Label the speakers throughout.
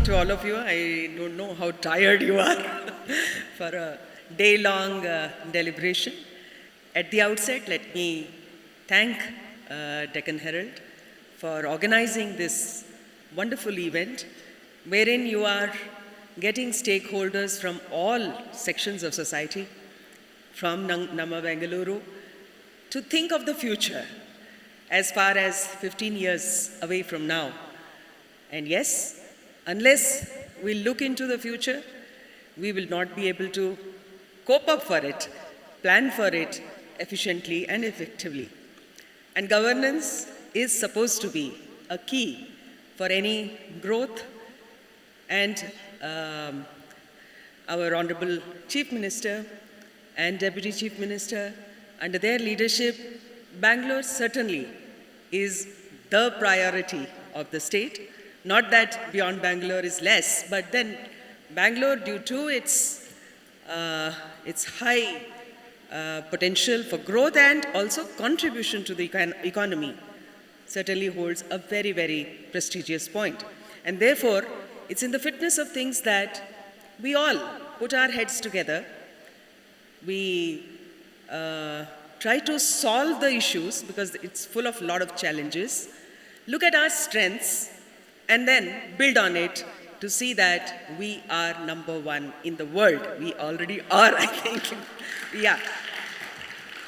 Speaker 1: to all of you. I don't know how tired you are for a day-long deliberation. At the outset, let me thank Deccan Herald for organizing this wonderful event wherein you are getting stakeholders from all sections of society, from Nama Bengaluru, to think of the future as far as 15 years away from now. And yes, unless we look into the future, we will not be able to cope up for it, plan for it efficiently and effectively. And governance is supposed to be a key for any growth. And our Honorable Chief Minister and Deputy Chief Minister, under their leadership, Bangalore certainly is the priority of the state. Not that beyond Bangalore is less, but then Bangalore, due to its high potential for growth and also contribution to the economy, certainly holds a very, very prestigious point. And therefore, it's in the fitness of things that we all put our heads together. We try to solve the issues because it's full of a lot of challenges. Look at our strengths and then build on it to see that we are number one in the world. We already are, I think. Yeah.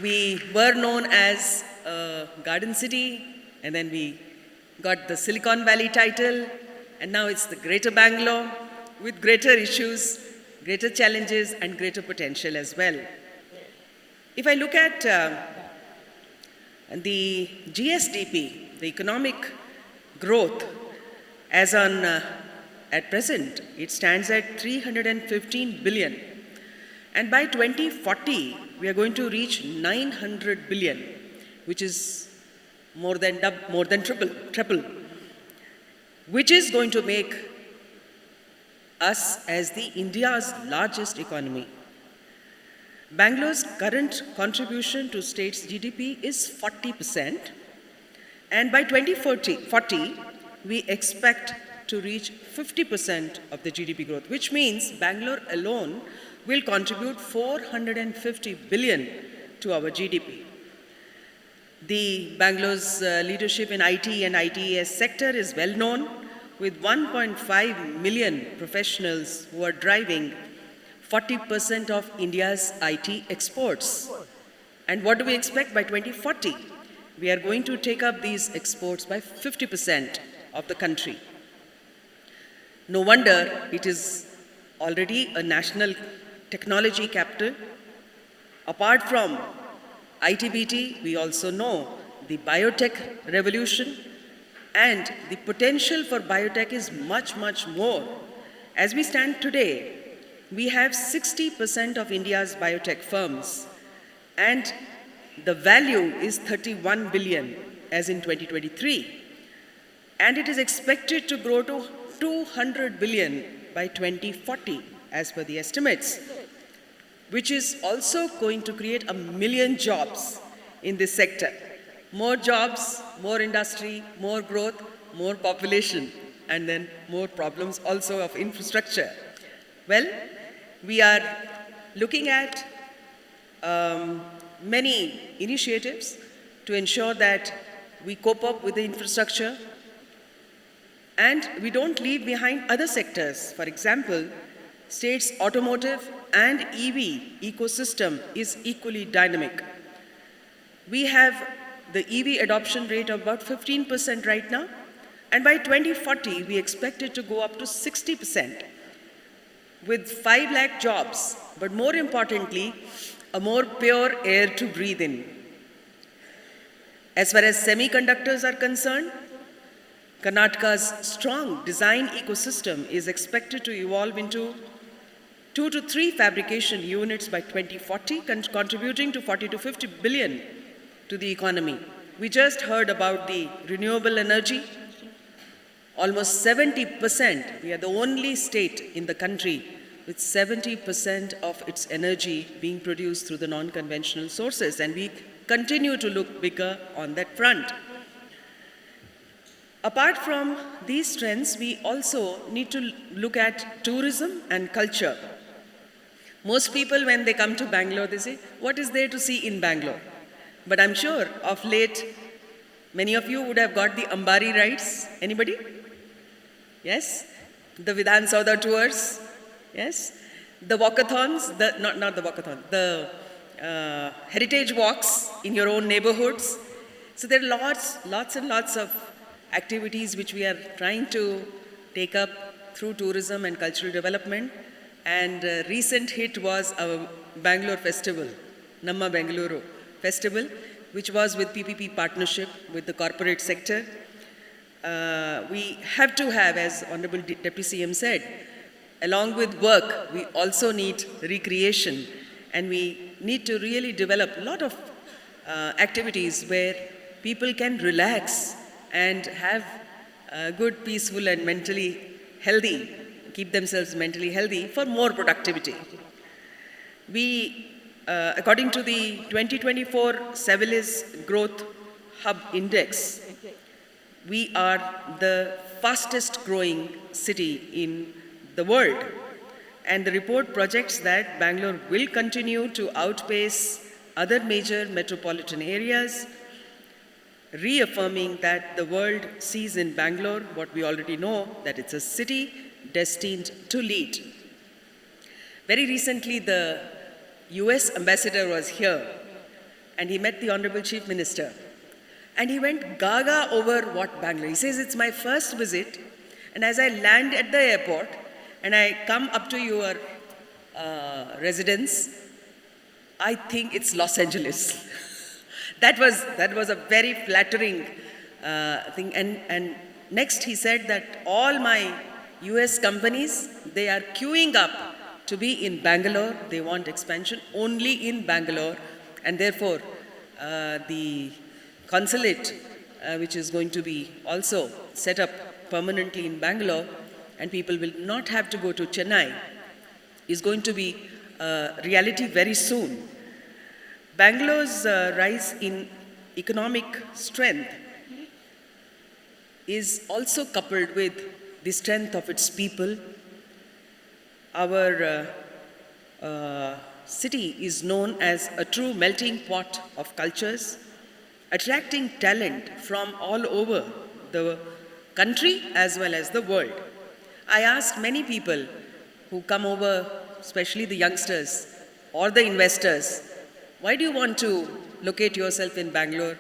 Speaker 1: We were known as a garden city, and then we got the Silicon Valley title, and now it's the Greater Bangalore with greater issues, greater challenges, and greater potential as well. If I look at the GSDP, the economic growth, as on at present, it stands at 315 billion. And by 2040, we are going to reach 900 billion, which is more than triple, which is going to make us as the India's largest economy. Bangalore's current contribution to state's GDP is 40%, and by 2040, we expect to reach 50% of the GDP growth, which means Bangalore alone will contribute 450 billion to our GDP. The Bangalore's leadership in IT and ITES sector is well known, with 1.5 million professionals who are driving 40% of India's IT exports. And what do we expect by 2040? We are going to take up these exports by 50% of the country. No wonder it is already a national technology capital. Apart from ITBT, we also know the biotech revolution, and the potential for biotech is much, much more. As we stand today, we have 60% of India's biotech firms, and the value is 31 billion as in 2023. And it is expected to grow to 200 billion by 2040 as per the estimates, which is also going to create 1 million jobs in this sector. More jobs, more industry, more growth, more population, and then more problems also of infrastructure. Well, we are looking at many initiatives to ensure that we cope up with the infrastructure and we don't leave behind other sectors. For example, state's automotive and EV ecosystem is equally dynamic. We have the EV adoption rate of about 15% right now, and by 2040, we expect it to go up to 60%, with 5 lakh jobs, but more importantly, a more pure air to breathe in. As far as semiconductors are concerned, Karnataka's strong design ecosystem is expected to evolve into 2 to 3 fabrication units by 2040, contributing to 40 to 50 billion to the economy. We just heard about the renewable energy. Almost 70%, we are the only state in the country with 70% of its energy being produced through the non-conventional sources, and we continue to look bigger on that front. Apart from these trends, we also need to look at tourism and culture. Most people, when they come to Bangalore, they say, what is there to see in Bangalore? But I'm sure of late, many of you would have got the Ambari rides. Anybody? Yes? The Vidhan Saudha tours? Yes? The walkathons, not the walkathon, the heritage walks in your own neighborhoods. So there are lots and lots of activities which we are trying to take up through tourism and cultural development. And a recent hit was our Bangalore festival, Namma Bengaluru festival, which was with PPP partnership with the corporate sector. We have to have, as Honorable Deputy CM said, along with work, we also need recreation, and we need to really develop a lot of activities where people can relax and have good, peaceful and mentally healthy, keep themselves mentally healthy for more productivity. We, according to the 2024 Sevelis Growth Hub Index, we are the fastest growing city in the world. And the report projects that Bangalore will continue to outpace other major metropolitan areas, reaffirming that the world sees in Bangalore what we already know, that it's a city destined to lead. Very recently, the US ambassador was here and he met the Honorable Chief Minister. And he went gaga over what Bangalore. He says, it's my first visit, and as I land at the airport and I come up to your residence, I think it's Los Angeles. that was a very flattering thing. And next he said that all my US companies, they are queuing up to be in Bangalore. They want expansion only in Bangalore, and therefore the consulate, which is going to be also set up permanently in Bangalore, and people will not have to go to Chennai, is going to be a reality very soon. Bangalore's rise in economic strength is also coupled with the strength of its people. Our city is known as a true melting pot of cultures, attracting talent from all over the country as well as the world. I asked many people who come over, especially the youngsters or the investors, why do you want to locate yourself in Bangalore?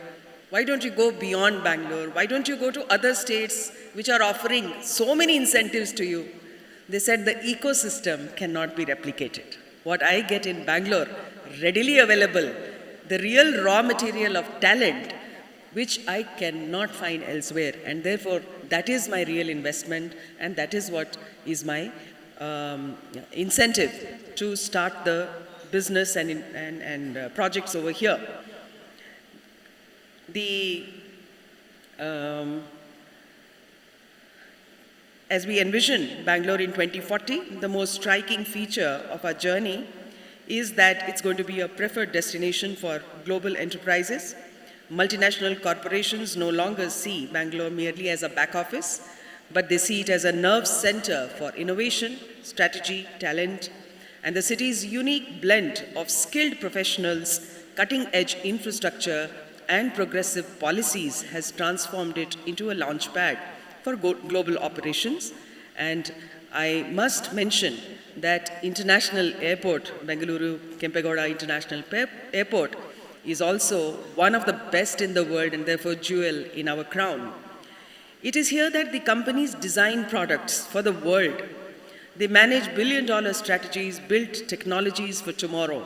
Speaker 1: Why don't you go beyond Bangalore? Why don't you go to other states which are offering so many incentives to you? They said the ecosystem cannot be replicated. What I get in Bangalore, readily available, the real raw material of talent, which I cannot find elsewhere. And therefore, that is my real investment, and that is what is my incentive to start the business and projects over here. As we envision Bangalore in 2040, the most striking feature of our journey is that it's going to be a preferred destination for global enterprises. Multinational corporations no longer see Bangalore merely as a back office, but they see it as a nerve center for innovation, strategy, talent, and the city's unique blend of skilled professionals, cutting-edge infrastructure, and progressive policies has transformed it into a launchpad for global operations. And I must mention that International Airport, Bengaluru Kempegowda International Airport, is also one of the best in the world and therefore jewel in our crown. It is here that the companies design products for the world. They manage billion-dollar strategies, build technologies for tomorrow.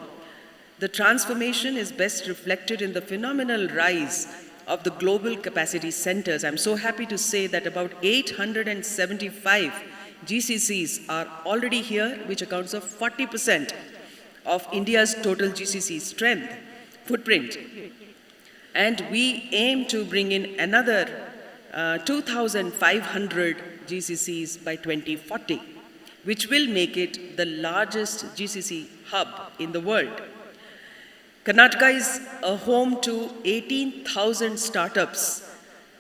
Speaker 1: The transformation is best reflected in the phenomenal rise of the global capacity centers. I'm so happy to say that about 875 GCCs are already here, which accounts for 40% of India's total GCC footprint. And we aim to bring in another 2,500 GCCs by 2040, which will make it the largest GCC hub in the world. Karnataka is a home to 18,000 startups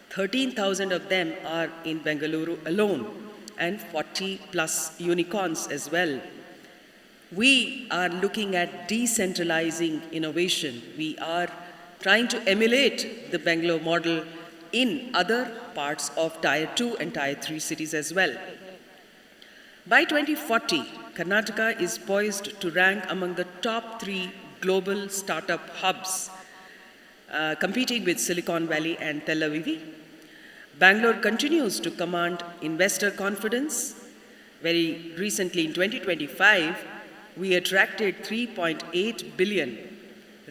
Speaker 1: 13,000 of them are in Bengaluru alone, and 40 plus unicorns as well. We are looking at decentralizing innovation. We are trying to emulate the Bangalore model in other parts of Tier 2 and Tier 3 cities as well. By 2040, Karnataka is poised to rank among the top 3 global startup hubs, competing with Silicon Valley and Tel Aviv. Bangalore continues to command investor confidence. Very recently, in 2025, we attracted 3.8 billion,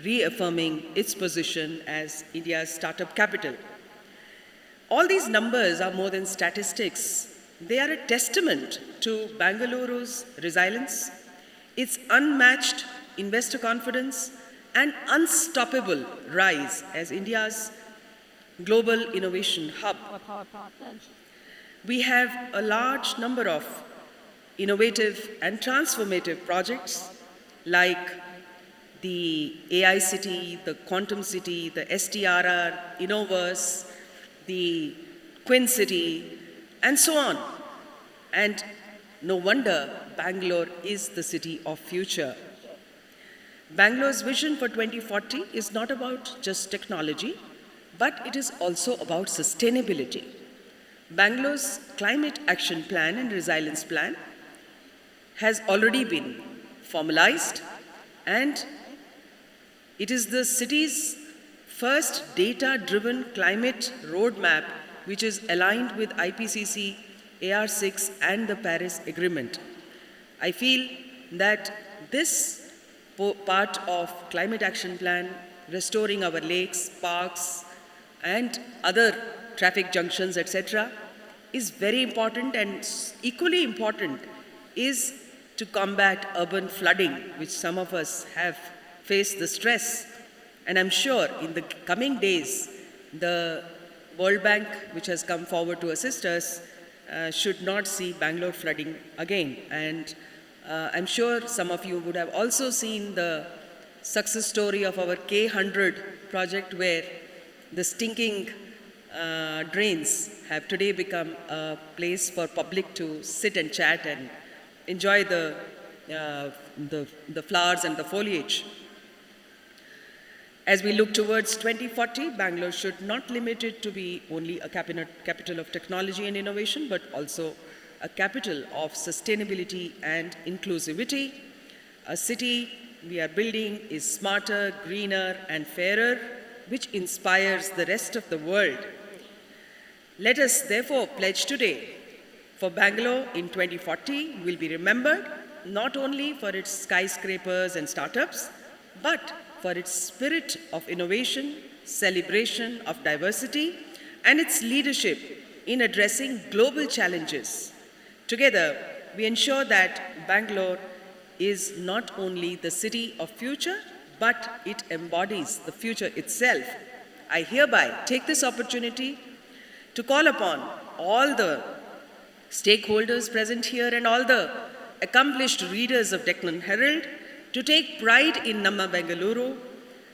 Speaker 1: reaffirming its position as India's startup capital. All these numbers are more than statistics. They are a testament to Bengaluru's resilience, its unmatched investor confidence, and unstoppable rise as India's global innovation hub. We have a large number of innovative and transformative projects like the AI City, the Quantum City, the STRR, Innoverse, the Queen City, and so on. And no wonder Bangalore is the city of future. Bangalore's vision for 2040 is not about just technology, but it is also about sustainability. Bangalore's Climate Action Plan and Resilience Plan has already been formalized, and it is the city's first data-driven climate roadmap, which is aligned with IPCC, AR6 and the Paris Agreement. I feel that this part of Climate Action Plan, restoring our lakes, parks, and other traffic junctions, etc., is very important, and equally important is to combat urban flooding, which some of us have faced the stress. And I'm sure in the coming days, the World Bank, which has come forward to assist us, should not see Bangalore flooding again. And I'm sure some of you would have also seen the success story of our K100 project, where the stinking drains have today become a place for public to sit and chat and enjoy the flowers and the foliage. As we look towards 2040, Bangalore should not limit it to be only a capital of technology and innovation, but also a capital of sustainability and inclusivity. A city we are building is smarter, greener, and fairer, which inspires the rest of the world. Let us therefore pledge today for Bangalore in 2040 will be remembered not only for its skyscrapers and startups, but for its spirit of innovation, celebration of diversity, and its leadership in addressing global challenges. Together, we ensure that Bangalore is not only the city of future, but it embodies the future itself. I hereby take this opportunity to call upon all the stakeholders present here and all the accomplished readers of Deccan Herald to take pride in Namma Bengaluru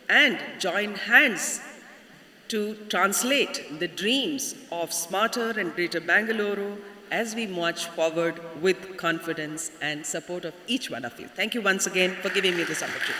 Speaker 1: and join hands to translate the dreams of smarter and greater Bengaluru as we march forward with confidence and support of each one of you. Thank you once again for giving me this opportunity.